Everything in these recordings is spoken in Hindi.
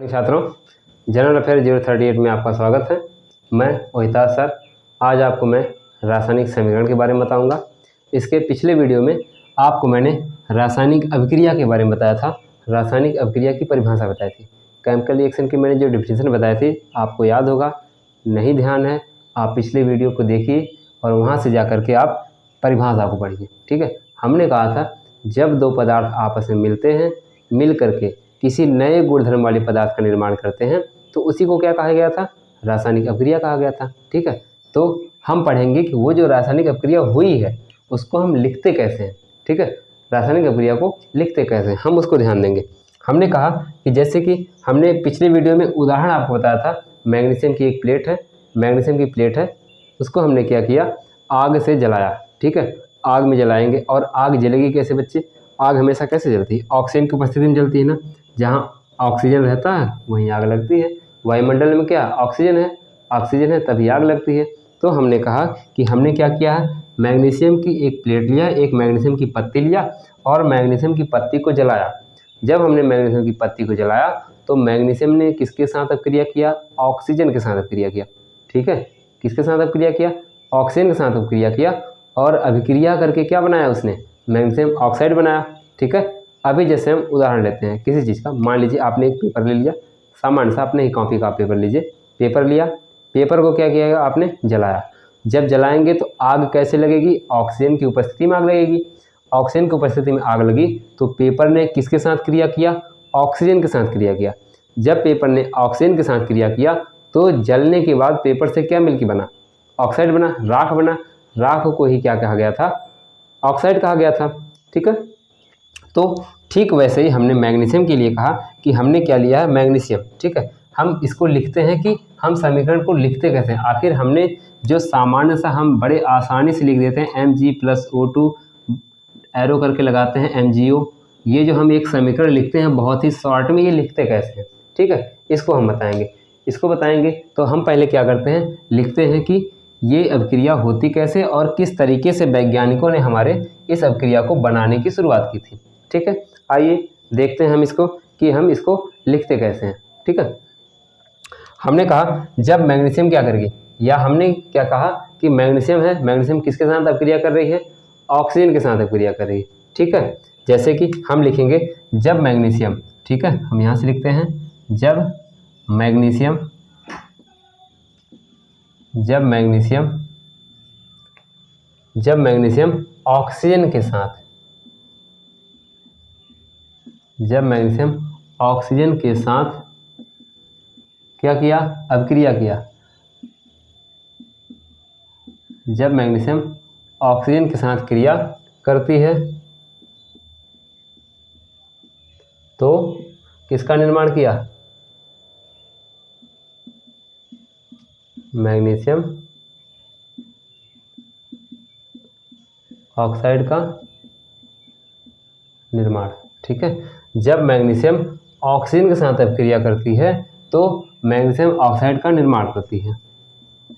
छात्रों, जनरल अफेयर 038 में आपका स्वागत है। मैं ओहिता सर। आज आपको मैं रासायनिक समीकरण के बारे में बताऊंगा। इसके पिछले वीडियो में आपको मैंने रासायनिक अभिक्रिया के बारे में बताया था, रासायनिक अभिक्रिया की परिभाषा बताई थी। केमिकल रिएक्शन की मैंने जो डिफिनेशन बताई थी आपको याद होगा, नहीं ध्यान है आप पिछले वीडियो को देखिए और वहाँ से जा कर के आप परिभाषा को पढ़िए। ठीक है, हमने कहा था जब दो पदार्थ आपस में मिलते हैं, मिल करके किसी नए गुणधर्म वाले पदार्थ का निर्माण करते हैं तो उसी को क्या कहा गया था, रासायनिक अभिक्रिया कहा गया था। ठीक है, तो हम पढ़ेंगे कि वो जो रासायनिक अभिक्रिया हुई है उसको हम लिखते कैसे हैं। ठीक है, रासायनिक अभिक्रिया को लिखते कैसे हैं हम उसको ध्यान देंगे। हमने कहा कि जैसे कि हमने पिछले वीडियो में उदाहरण आपको बताया था, मैग्नीशियम की एक प्लेट है, मैग्नीशियम की प्लेट है, उसको हमने क्या किया, आग से जलाया। ठीक है, आग में जलाएंगे और आग जलेगी कैसे बच्चे, आग हमेशा कैसे जलती है, ऑक्सीजन की उपस्थिति में जलती है ना। जहाँ ऑक्सीजन रहता है वहीं आग लगती है। वायुमंडल में क्या ऑक्सीजन है तभी आग लगती है। तो हमने कहा कि हमने क्या किया है, मैग्नीशियम की एक प्लेट लिया, एक मैग्नीशियम की पत्ती लिया और मैग्नीशियम की पत्ती को जलाया। जब हमने मैग्नीशियम की पत्ती को जलाया तो मैग्नीशियम ने किसके साथ अभिक्रिया किया, ऑक्सीजन के साथ अभिक्रिया किया। ठीक है, किसके साथ अभिक्रिया किया, ऑक्सीजन के साथ अभिक्रिया किया और अभिक्रिया करके क्या बनाया उसने, मैग्नीशियम ऑक्साइड बनाया। ठीक है, अभी जैसे हम उदाहरण लेते हैं किसी चीज़ का, मान लीजिए आपने एक पेपर ले लिया, सामान्य सा अपने ही कॉपी का पेपर लीजिए, पेपर लिया, पेपर को क्या किया आपने, जलाया। जब जलाएंगे तो आग कैसे लगेगी, ऑक्सीजन की उपस्थिति में आग लगेगी। ऑक्सीजन की उपस्थिति में आग लगी तो पेपर ने किसके साथ क्रिया किया, ऑक्सीजन के साथ क्रिया किया। जब पेपर ने ऑक्सीजन के साथ क्रिया किया तो जलने के बाद पेपर से क्या मिलकर बना, ऑक्साइड बना, राख बना। राख को ही क्या कहा गया था, ऑक्साइड कहा गया था। ठीक है, तो ठीक वैसे ही हमने मैग्नीशियम के लिए कहा कि हमने क्या लिया है, मैग्नीशियम। ठीक है, हम इसको लिखते हैं कि हम समीकरण को लिखते कैसे हैं। आखिर हमने जो सामान्य सा हम बड़े आसानी से लिख देते हैं Mg+O2 एरो करके लगाते हैं MgO, ये जो हम एक समीकरण लिखते हैं बहुत ही शॉर्ट में, ये लिखते कैसे हैं। ठीक है, इसको हम बताएंगे। तो हम पहले क्या करते हैं, लिखते हैं कि ये अभिक्रिया होती कैसे और किस तरीके से वैज्ञानिकों ने हमारे इस अभिक्रिया को बनाने की शुरुआत की थी। ठीक है, आइए देखते हैं हम इसको कि हम इसको लिखते कैसे हैं। ठीक है, हमने कहा जब मैग्नीशियम क्या करेगी, या हमने क्या कहा कि मैग्नीशियम है, मैग्नीशियम किसके साथ अभिक्रिया कर रही है, ऑक्सीजन के साथ अभिक्रिया कर रही है। ठीक है, जैसे कि हम लिखेंगे जब मैग्नीशियम, ठीक है, हम यहाँ से लिखते हैं जब मैग्नीशियम ऑक्सीजन के साथ, जब मैग्नीशियम ऑक्सीजन के साथ क्या किया, अभिक्रिया किया। जब मैग्नीशियम ऑक्सीजन के साथ क्रिया करती है तो किसका निर्माण किया, मैग्नीशियम ऑक्साइड का निर्माण। ठीक है, जब मैग्नीशियम ऑक्सीजन के साथ अभिक्रिया करती है तो मैग्नीशियम ऑक्साइड का निर्माण करती है,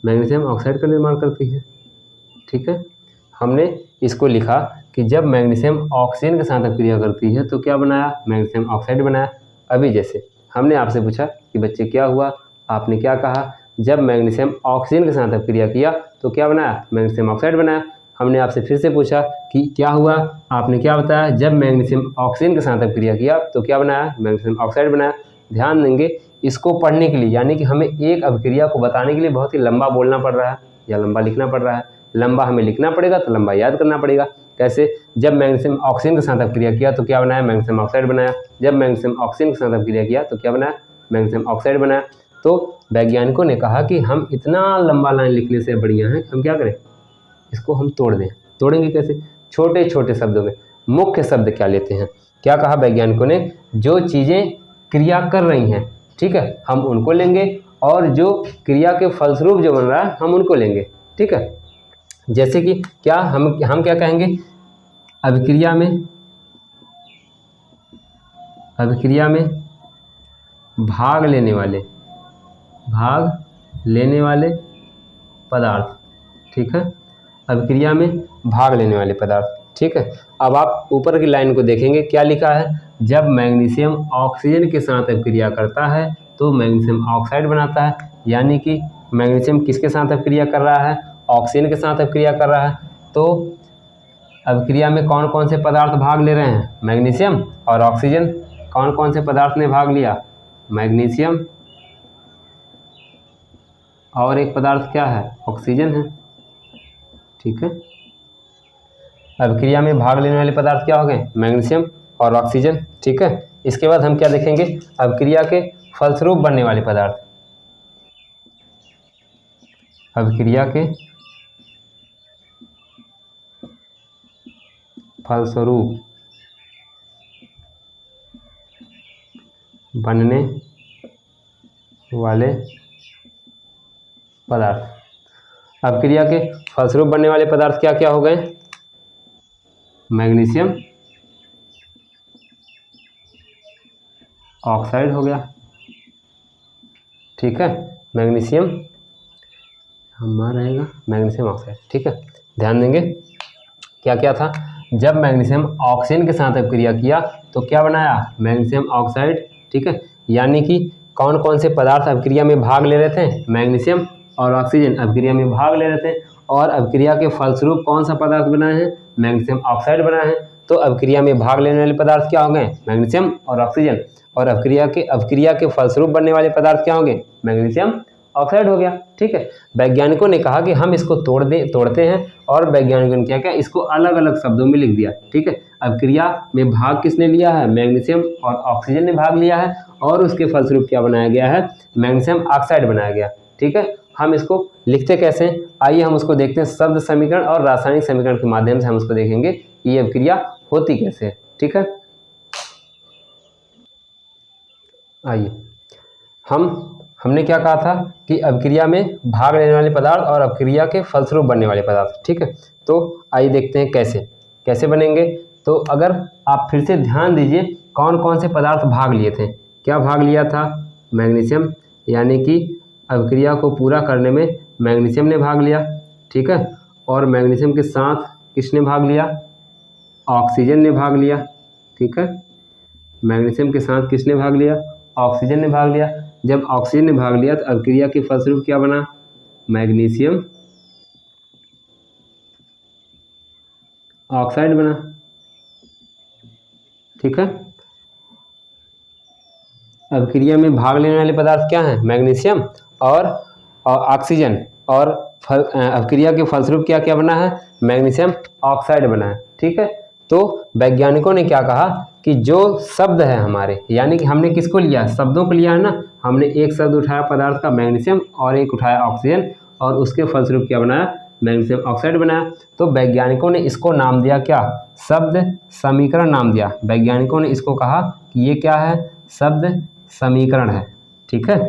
मैग्नीशियम ऑक्साइड का निर्माण करती है। ठीक है, हमने इसको लिखा कि जब मैग्नीशियम ऑक्सीजन के साथ अभिक्रिया करती है तो क्या बनाया, मैग्नीशियम ऑक्साइड बनाया। अभी जैसे हमने आपसे पूछा कि बच्चे क्या हुआ, आपने क्या कहा, जब मैग्नीशियम ऑक्सीजन के साथ अभिक्रिया किया तो क्या बनाया, मैग्नीशियम ऑक्साइड बनाया। हमने आपसे फिर से पूछा कि क्या हुआ, आपने क्या बताया, जब मैग्नीशियम ऑक्सीजन के साथ अभिक्रिया किया तो क्या बनाया, मैग्नीशियम ऑक्साइड बनाया। ध्यान देंगे, इसको पढ़ने के लिए यानी कि हमें एक अभिक्रिया को बताने के लिए बहुत ही लंबा बोलना पड़ रहा है या लंबा लिखना पड़ रहा है। लंबा हमें लिखना पड़ेगा तो लंबा याद करना पड़ेगा। कैसे, जब मैग्नीशियम ऑक्सीजन के साथ अभिक्रिया किया तो क्या बनाया, मैग्नीशियम ऑक्साइड बनाया। जब मैग्नीशियम ऑक्सीजन के साथ अभिक्रिया किया तो क्या बनाया, मैग्नीशियम ऑक्साइड बनाया। तो वैज्ञानिकों ने कहा कि हम इतना लंबा लाइन लिखने से बढ़िया है हम क्या करें, इसको हम तोड़ दें। तोड़ेंगे कैसे, छोटे छोटे शब्दों में। मुख्य शब्द क्या लेते हैं, क्या कहा वैज्ञानिकों ने, जो चीज़ें क्रिया कर रही हैं, ठीक है, हम उनको लेंगे और जो क्रिया के फलस्वरूप जो बन रहा है हम उनको लेंगे। ठीक है, जैसे कि क्या हम क्या कहेंगे, अभिक्रिया में भाग लेने वाले पदार्थ। ठीक है, अभिक्रिया में भाग लेने वाले पदार्थ। ठीक है, अब आप ऊपर की लाइन को देखेंगे क्या लिखा है, जब मैग्नीशियम ऑक्सीजन के साथ अभिक्रिया करता है तो मैग्नीशियम ऑक्साइड बनाता है, यानी कि मैग्नीशियम किसके साथ अभिक्रिया कर रहा है, ऑक्सीजन के साथ अभिक्रिया कर रहा है। तो अभिक्रिया में कौन कौन से पदार्थ भाग ले रहे हैं, मैग्नीशियम और ऑक्सीजन। कौन कौन से पदार्थ ने भाग लिया, मैग्नीशियम और एक पदार्थ क्या है, ऑक्सीजन है। ठीक है, अभिक्रिया में भाग लेने वाले पदार्थ क्या हो गए, मैग्नीशियम और ऑक्सीजन। ठीक है, इसके बाद हम क्या देखेंगे, अभिक्रिया के फलस्वरूप बनने वाले पदार्थ। अभिक्रिया के फलस्वरूप बनने वाले पदार्थ। अभिक्रिया के फलस्वरूप बनने वाले पदार्थ क्या क्या हो गए, मैग्नीशियम ऑक्साइड हो गया। ठीक है, मैग्नीशियम हमारा रहेगा मैग्नीशियम ऑक्साइड। ठीक है, ध्यान देंगे क्या क्या था, जब मैग्नीशियम ऑक्सीजन के साथ अभिक्रिया किया तो क्या बनाया, मैग्नीशियम ऑक्साइड। ठीक है, यानी कि कौन कौन से पदार्थ अभिक्रिया में भाग ले रहे थे, मैग्नीशियम और ऑक्सीजन अभिक्रिया में भाग ले रहे थे, और अभिक्रिया के फलस्वरूप कौन सा पदार्थ बना है, मैग्नीशियम ऑक्साइड बना है। तो अभिक्रिया में भाग लेने वाले पदार्थ क्या हो गए, मैग्नीशियम और ऑक्सीजन, और अभिक्रिया के फलस्वरूप बनने वाले पदार्थ क्या होंगे, मैग्नीशियम ऑक्साइड हो गया। ठीक है, वैज्ञानिकों ने कहा कि हम इसको तोड़ते हैं, और वैज्ञानिकों ने क्या किया, इसको अलग अलग शब्दों में लिख दिया। ठीक है, अभिक्रिया में भाग किसने लिया है, मैग्नीशियम और ऑक्सीजन ने भाग लिया है, और उसके फलस्वरूप क्या बनाया गया है, मैग्नीशियम ऑक्साइड बनाया गया। ठीक है, हम इसको लिखते कैसे हैं, आइए हम उसको देखते हैं, शब्द समीकरण और रासायनिक समीकरण के माध्यम से हम उसको देखेंगे कि ये अभिक्रिया होती कैसे है। ठीक है, आइए हमने क्या कहा था कि अभिक्रिया में भाग लेने वाले पदार्थ और अभिक्रिया के फलस्वरूप बनने वाले पदार्थ। ठीक है, तो आइए देखते हैं कैसे बनेंगे। तो अगर आप फिर से ध्यान दीजिए कौन कौन से पदार्थ भाग लिए थे, क्या भाग लिया था, मैग्नीशियम, यानी कि अभिक्रिया को पूरा करने में मैग्नीशियम ने भाग लिया। ठीक है, और मैग्नीशियम के साथ किसने भाग लिया, ऑक्सीजन ने भाग लिया। ठीक है, मैग्नीशियम के साथ किसने भाग लिया, ऑक्सीजन ने भाग लिया। जब ऑक्सीजन ने भाग लिया तो अभिक्रिया के फलस्वरूप क्या बना, मैग्नीशियम ऑक्साइड बना। ठीक है, अभिक्रिया में भाग लेने वाले पदार्थ क्या हैं, मैग्नीशियम और ऑक्सीजन, और अभिक्रिया के फलस्वरूप क्या क्या बना है, मैग्नीशियम ऑक्साइड बना है। ठीक है, तो वैज्ञानिकों ने क्या कहा कि जो शब्द है हमारे, यानी कि हमने किसको लिया, शब्दों को लिया है ना, हमने एक शब्द उठाया पदार्थ का मैग्नीशियम और एक उठाया ऑक्सीजन, और उसके फलस्वरूप क्या बनाया, मैग्नीशियम ऑक्साइड बनाया। तो वैज्ञानिकों ने इसको नाम दिया क्या, शब्द समीकरण नाम दिया। वैज्ञानिकों ने इसको कहा कि ये क्या है, शब्द समीकरण है। ठीक है,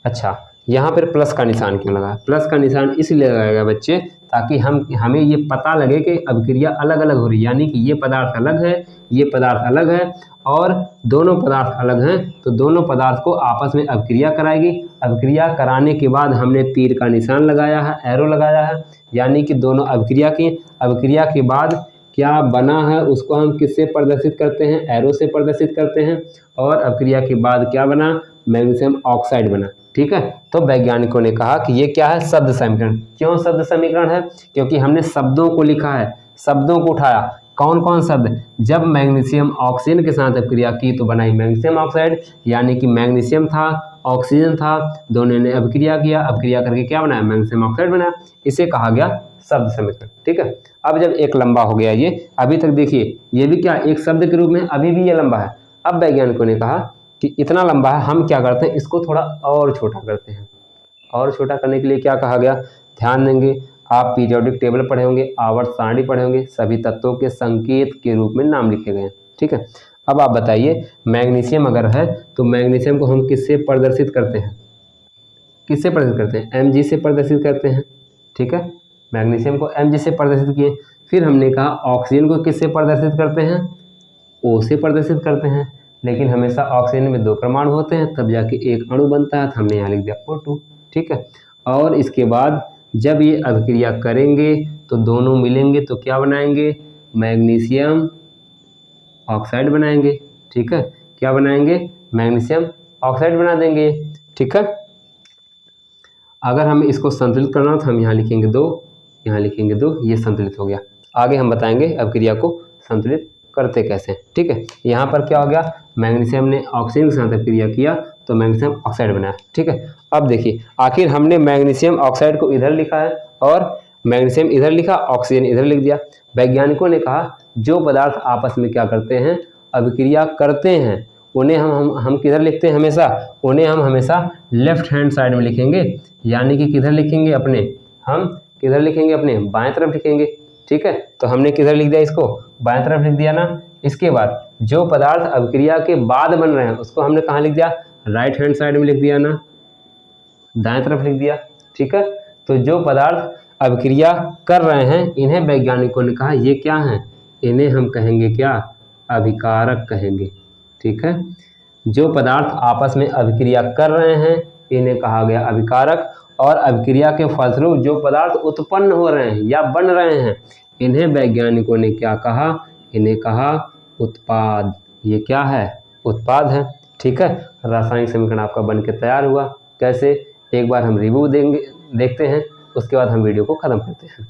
अच्छा यहाँ पर प्लस का निशान क्यों लगा, प्लस का निशान इसलिए लगाएगा बच्चे ताकि हमें ये पता लगे कि अभिक्रिया अलग अलग हो रही है, यानी कि ये पदार्थ अलग है, ये पदार्थ अलग है, और दोनों पदार्थ अलग हैं, तो दोनों पदार्थ को आपस में अभिक्रिया कराएगी। अभिक्रिया कराने के बाद हमने तीर का निशान लगाया है, एरो लगाया है, यानी कि दोनों अभिक्रिया के बाद क्या बना है उसको हम किससे प्रदर्शित करते हैं, एरो से प्रदर्शित करते हैं, और अभिक्रिया के बाद क्या बना, मैग्नीशियम ऑक्साइड बना। ठीक है, तो वैज्ञानिकों ने कहा कि ये क्या है, शब्द समीकरण। क्यों शब्द समीकरण है, क्योंकि हमने शब्दों को लिखा है, शब्दों को उठाया। कौन कौन शब्द, जब मैग्नीशियम ऑक्सीजन के साथ अभिक्रिया की तो बनाई मैग्नीशियम ऑक्साइड, यानी कि मैग्नीशियम था, ऑक्सीजन था, दोनों ने अभिक्रिया किया, अभिक्रिया करके क्या बनाया, मैग्नीशियम ऑक्साइड बनाया, इसे कहा गया शब्द समीकरण। ठीक है, अब जब एक लंबा हो गया ये, अभी तक देखिए ये भी क्या एक शब्द के रूप में अभी भी ये लंबा है। अब वैज्ञानिकों ने कहा कि इतना लंबा है, हम क्या करते हैं, इसको थोड़ा और छोटा करते हैं। और छोटा करने के लिए क्या कहा गया, ध्यान देंगे, आप पीरियोडिक टेबल पढ़े होंगे, आवर्त सारणी पढ़े होंगे, सभी तत्वों के संकेत के रूप में नाम लिखे गए हैं। ठीक है, अब आप बताइए मैग्नीशियम अगर है तो मैग्नीशियम को हम किससे प्रदर्शित करते हैं, किससे प्रदर्शित करते हैं, Mg से प्रदर्शित करते हैं। ठीक है, मैग्नीशियम को Mg से प्रदर्शित किए। फिर हमने कहा ऑक्सीजन को किससे प्रदर्शित करते हैं, O से प्रदर्शित करते हैं, लेकिन हमेशा ऑक्सीजन में 2 परमाणु होते हैं तब जाके एक अणु बनता है, तो हमने यहाँ लिख दिया O2। ठीक है, और इसके बाद जब ये अभिक्रिया करेंगे तो दोनों मिलेंगे तो क्या बनाएंगे, मैग्नीशियम ऑक्साइड बनाएंगे। ठीक है, क्या बनाएंगे, मैग्नीशियम ऑक्साइड बना देंगे। ठीक है, अगर हमें इसको संतुलित करना हो तो हम यहाँ लिखेंगे 2, यहाँ लिखेंगे 2, ये संतुलित हो गया। आगे हम बताएंगे अभिक्रिया को संतुलित करते कैसे। ठीक है, यहाँ पर क्या हो गया, मैग्नीशियम ने ऑक्सीजन के साथ अभिक्रिया किया तो मैग्नीशियम ऑक्साइड बनाया। ठीक है, अब देखिए आखिर हमने मैग्नीशियम ऑक्साइड को इधर लिखा है और मैग्नीशियम इधर लिखा, ऑक्सीजन इधर लिख दिया। वैज्ञानिकों ने कहा जो पदार्थ आपस में क्या करते हैं, अभिक्रिया करते हैं, उन्हें हम किधर लिखते हैं हमेशा, उन्हें हम हमेशा लेफ्ट हैंड साइड में लिखेंगे, यानी कि किधर लिखेंगे, हम किधर लिखेंगे, अपने बाएं तरफ लिखेंगे। ठीक है, तो हमने किधर लिख दिया, इसको बाएं तरफ लिख दिया ना। इसके बाद जो पदार्थ अभिक्रिया के बाद बन रहे हैं उसको हमने कहाँ लिख दिया, राइट हैंड साइड में लिख दिया ना, दाएं तरफ लिख दिया। ठीक है, तो जो पदार्थ अभिक्रिया कर रहे हैं इन्हें वैज्ञानिकों ने कहा ये क्या हैं, इन्हें हम कहेंगे क्या, अभिकारक कहेंगे। ठीक है, जो पदार्थ आपस में अभिक्रिया कर रहे हैं इन्हें कहा गया अभिकारक, और अभिक्रिया के फलस्वरूप जो पदार्थ उत्पन्न हो रहे हैं या बन रहे हैं इन्हें वैज्ञानिकों ने क्या कहा, इन्हें कहा उत्पाद। ये क्या है, उत्पाद है। ठीक है, रासायनिक समीकरण आपका बन के तैयार हुआ। कैसे, एक बार हम रिव्यू देखते हैं, उसके बाद हम वीडियो को ख़त्म करते हैं।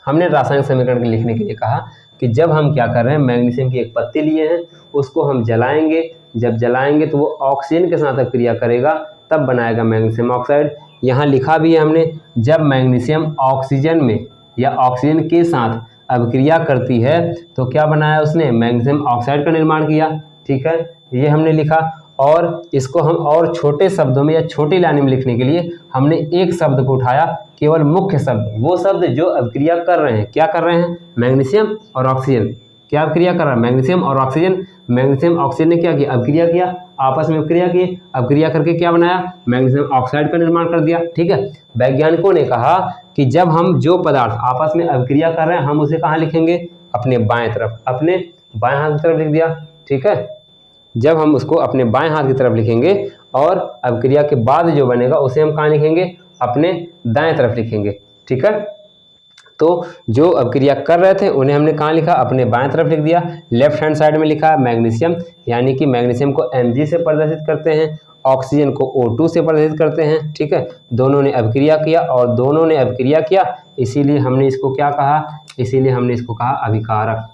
हमने रासायनिक समीकरण लिखने के लिए कहा कि जब हम क्या कर रहे हैं, मैग्नीशियम की एक पत्ती लिए हैं, उसको हम जलाएंगे, जब जलाएंगे तो वो ऑक्सीजन के साथ अभिक्रिया करेगा, तब बनाएगा मैग्नीशियम ऑक्साइड। यहाँ लिखा भी है हमने, जब मैग्नीशियम ऑक्सीजन में या ऑक्सीजन के साथ अभिक्रिया करती है तो क्या बनाया उसने, मैग्नीशियम ऑक्साइड का निर्माण किया। ठीक है, ये हमने लिखा, और इसको हम और छोटे शब्दों में या छोटी लाइन में लिखने के लिए हमने एक शब्द को उठाया, केवल मुख्य शब्द, वो शब्द जो अभिक्रिया कर रहे हैं। क्या कर रहे हैं, मैग्नीशियम और ऑक्सीजन क्या अभिक्रिया कर रहा है, मैग्नीशियम और ऑक्सीजन। मैग्नीशियम ऑक्सीजन ने क्या किया, अभिक्रिया किया, आपस में अभिक्रिया की, अभिक्रिया करके क्या बनाया, मैग्नीशियम ऑक्साइड का निर्माण कर दिया। ठीक है, वैज्ञानिकों ने कहा कि जब हम जो पदार्थ आपस में अभिक्रिया कर रहे हैं हम उसे कहाँ लिखेंगे, अपने बाएं तरफ, अपने बाएं हाथ की तरफ लिख दिया। ठीक है, जब हम उसको अपने बाएं हाथ की तरफ लिखेंगे और अभिक्रिया के बाद जो बनेगा उसे हम कहाँ लिखेंगे, अपने दाएं तरफ लिखेंगे। ठीक है, तो जो अभिक्रिया कर रहे थे उन्हें हमने कहाँ लिखा, अपने बाएं तरफ लिख दिया। लेफ्ट हैंड साइड में लिखा मैग्नीशियम, यानी कि मैग्नीशियम को Mg से प्रदर्शित करते हैं, ऑक्सीजन को O2 से प्रदर्शित करते हैं। ठीक है, दोनों ने अभिक्रिया किया और दोनों ने अभिक्रिया किया, इसीलिए हमने इसको क्या कहा, इसीलिए हमने इसको कहा अभिकारक।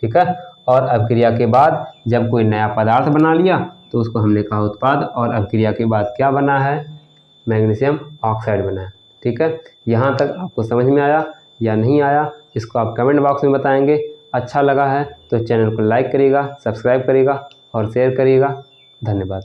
ठीक है, और अभिक्रिया के बाद जब कोई नया पदार्थ बना लिया तो उसको हमने कहा उत्पाद, और अभिक्रिया के बाद क्या बना है, मैग्नीशियम ऑक्साइड बना है। ठीक है, यहाँ तक आपको समझ में आया या नहीं आया, इसको आप कमेंट बॉक्स में बताएंगे। अच्छा लगा है तो चैनल को लाइक करिएगा, सब्सक्राइब करिएगा और शेयर करिएगा। धन्यवाद।